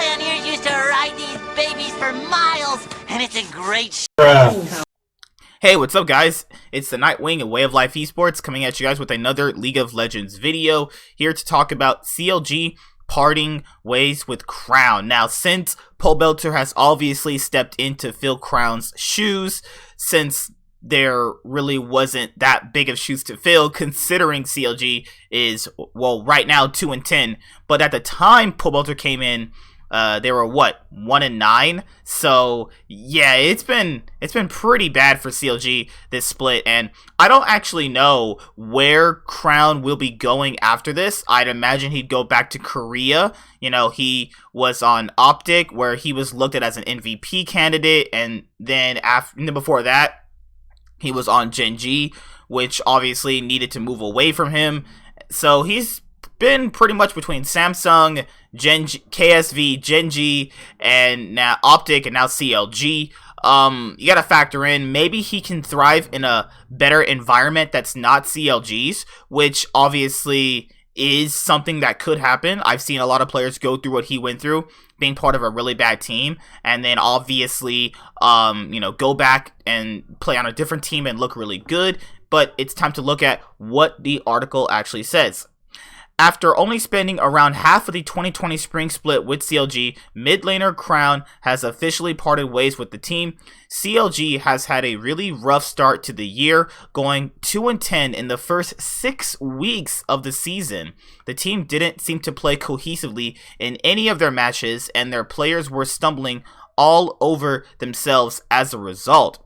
guy on here used to ride these babies for miles, and it's a great Hey, what's up guys? It's the Nightwing and Way of Life Esports coming at you guys with another League of Legends video, here to talk about CLG parting ways with Crown. Now, since Pobelter has obviously stepped in to fill Crown's shoes, since there really wasn't that big of shoes to fill, considering CLG is, well, right now 2-10, but at the time Pobelter came in, they were what, 1-9. So yeah, it's been pretty bad for CLG this split, and I don't actually know where Crown will be going after this. I'd imagine he'd go back to Korea. You know, he was on Optic, where he was looked at as an MVP candidate, and then before that, he was on Gen G, which obviously needed to move away from him. So he's been pretty much between Samsung, KSV, Gen G, and now Optic, and now CLG. You gotta factor in, maybe he can thrive in a better environment that's not CLG's, which obviously is something that could happen. I've seen a lot of players go through what he went through, being part of a really bad team, and then obviously, go back and play on a different team and look really good. But it's time to look at what the article actually says. After only spending around half of the 2020 spring split with CLG, mid laner Crown has officially parted ways with the team. CLG has had a really rough start to the year, going 2-10 in the first 6 weeks of the season. The team didn't seem to play cohesively in any of their matches, and their players were stumbling all over themselves as a result.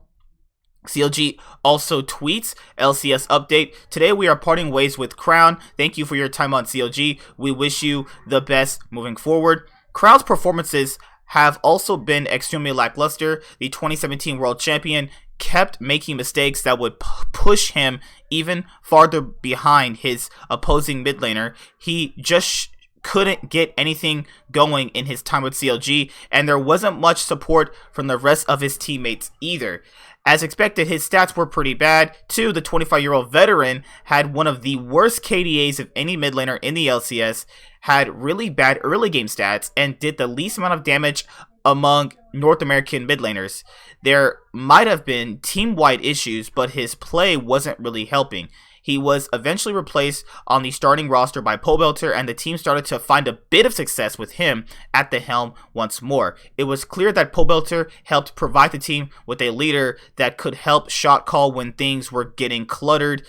CLG also tweets, LCS update, today we are parting ways with Crown. Thank you for your time on CLG. We wish you the best moving forward. Crown's performances have also been extremely lackluster. The 2017 world champion kept making mistakes that would push him even farther behind his opposing mid laner. He just couldn't get anything going in his time with CLG, and there wasn't much support from the rest of his teammates either. As expected, his stats were pretty bad, too. The 25-year-old veteran had one of the worst KDAs of any mid laner in the LCS, had really bad early game stats, and did the least amount of damage among North American mid laners. There might have been team-wide issues, but his play wasn't really helping. He was eventually replaced on the starting roster by Pobelter, and the team started to find a bit of success with him at the helm once more. It was clear that Pobelter helped provide the team with a leader that could help shot call when things were getting cluttered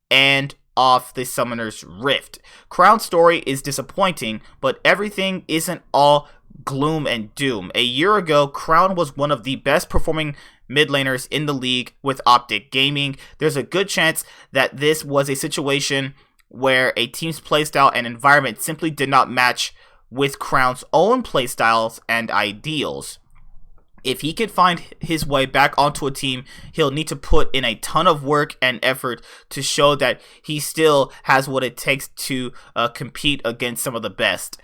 and off the Summoner's Rift. Crown's story is disappointing, but everything isn't all gloom and doom. A year ago, Crown was one of the best performing mid laners in the league with Optic Gaming. There's a good chance that this was a situation where a team's playstyle and environment simply did not match with Crown's own playstyles and ideals. If he could find his way back onto a team, he'll need to put in a ton of work and effort to show that he still has what it takes to compete against some of the best.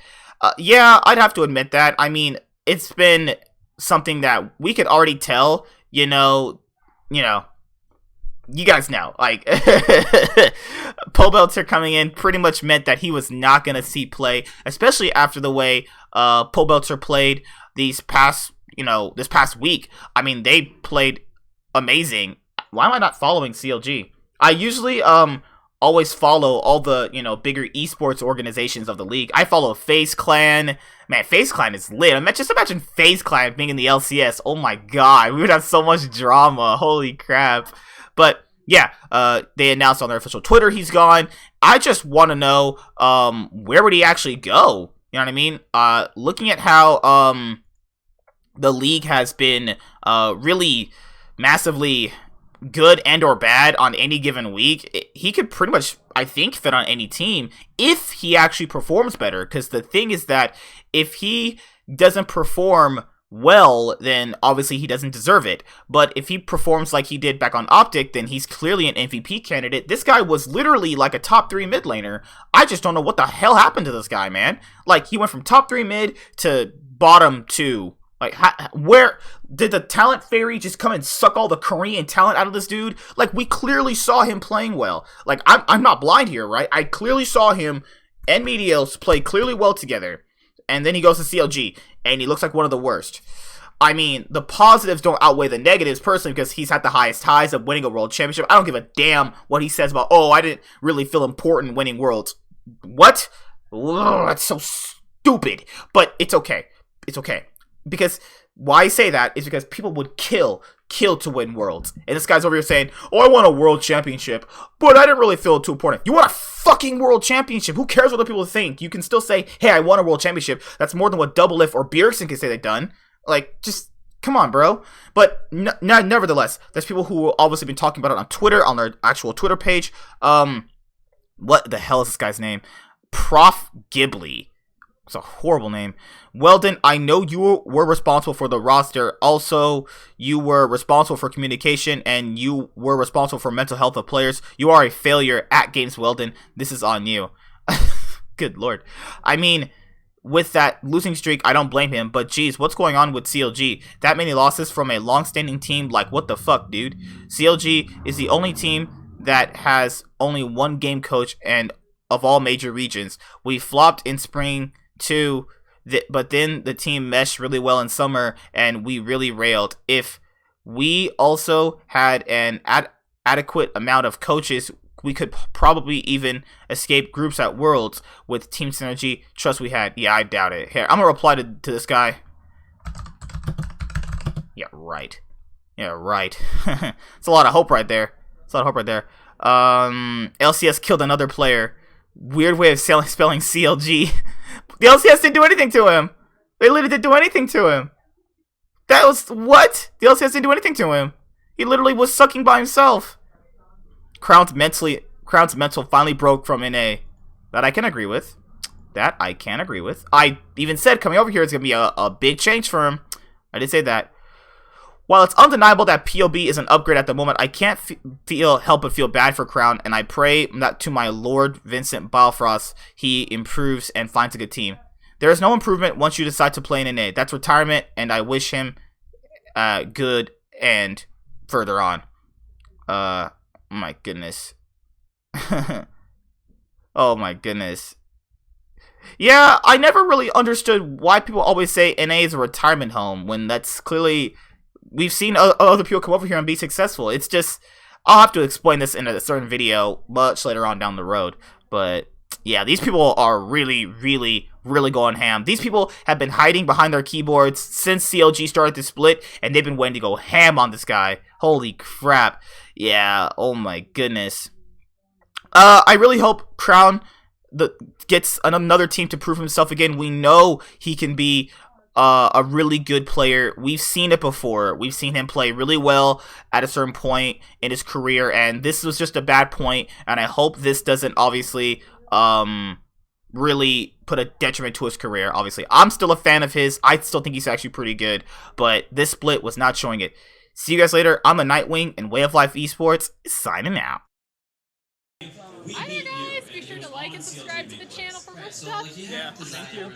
Yeah, I'd have to admit that. I mean, it's been something that we could already tell, you guys know, like, Pobelter coming in pretty much meant that he was not going to see play, especially after the way Pobelter played this past week. I mean, they played amazing. Why am I not following CLG? I usually always follow all the, bigger esports organizations of the league. I follow FaZe Clan. Man, FaZe Clan is lit. Just imagine FaZe Clan being in the LCS. Oh my god, we would have so much drama. Holy crap. But yeah, they announced on their official Twitter he's gone. I just want to know, where would he actually go? You know what I mean? Looking at how the league has been really massively good and or bad on any given week, he could pretty much, I think, fit on any team if he actually performs better. Because the thing is that if he doesn't perform well, then obviously he doesn't deserve it. But if he performs like he did back on Optic, then he's clearly an MVP candidate. This guy was literally like a top 3 mid laner. I just don't know what the hell happened to this guy, man. Like, he went from top 3 mid to bottom 2. Like, where did the talent fairy just come and suck all the Korean talent out of this dude? Like, we clearly saw him playing well. Like, I'm not blind here, right? I clearly saw him and Meteos play clearly well together. and then he goes to CLG, and he looks like one of the worst. I mean, the positives don't outweigh the negatives, personally, because he's had the highest highs of winning a world championship. I don't give a damn what he says about, oh, I didn't really feel important winning worlds. What? Ugh, that's so stupid. But it's okay. It's okay. Because why I say that is because people would kill to win worlds. And this guy's over here saying, oh, I want a world championship, but I didn't really feel it too important. You want a fucking world championship? Who cares what other people think? You can still say, hey, I won a world championship. That's more than what Doublelift or Bjergsen can say they've done. Like, just, come on, bro. But, nevertheless, there's people who will obviously been talking about it on Twitter, on their actual Twitter page. What the hell is this guy's name? Prof. Ghibli. It's a horrible name. Weldon, I know you were responsible for the roster. Also, you were responsible for communication, and you were responsible for mental health of players. You are a failure at Games, Weldon. This is on you. Good lord. I mean, with that losing streak, I don't blame him, but geez, what's going on with CLG? That many losses from a long-standing team, like, what the fuck, dude? CLG is the only team that has only one game coach and of all major regions. We flopped in spring too, but then the team meshed really well in summer, and we really railed. If we also had an adequate amount of coaches, we could probably even escape groups at Worlds with team synergy. Trust we had. Yeah, I doubt it. Here, I'm gonna reply to this guy. Yeah, right. Yeah, right. It's a lot of hope right there. It's a lot of hope right there. LCS killed another player. Weird way of spelling CLG. The LCS didn't do anything to him. They literally didn't do anything to him. That was what? The LCS didn't do anything to him. He literally was sucking by himself. Crown's mental finally broke from NA. That I can agree with. I even said coming over here is going to be a big change for him. I did say that. While it's undeniable that POB is an upgrade at the moment, I can't help but feel bad for Crown, and I pray that to my Lord Vincent Balfrost he improves and finds a good team. There is no improvement once you decide to play in NA. That's retirement, and I wish him good and further on. My goodness. Oh my goodness. Yeah, I never really understood why people always say NA is a retirement home when that's clearly... We've seen other people come over here and be successful. It's just... I'll have to explain this in a certain video much later on down the road. But, yeah, these people are really, really, really going ham. These people have been hiding behind their keyboards since CLG started to split, and they've been waiting to go ham on this guy. Holy crap. Yeah, oh my goodness. I really hope Crown gets another team to prove himself again. We know he can be a really good player. We've seen it before. We've seen him play really well at a certain point in his career, and this was just a bad point, and I hope this doesn't obviously really put a detriment to his career. Obviously, I'm still a fan of his. I still think he's actually pretty good, but this split was not showing it. See you guys later. I'm a Nightwing, and Way of Life Esports is signing out. Hi there, guys. Be sure to like and subscribe to the channel for more stuff. Yeah, thank you.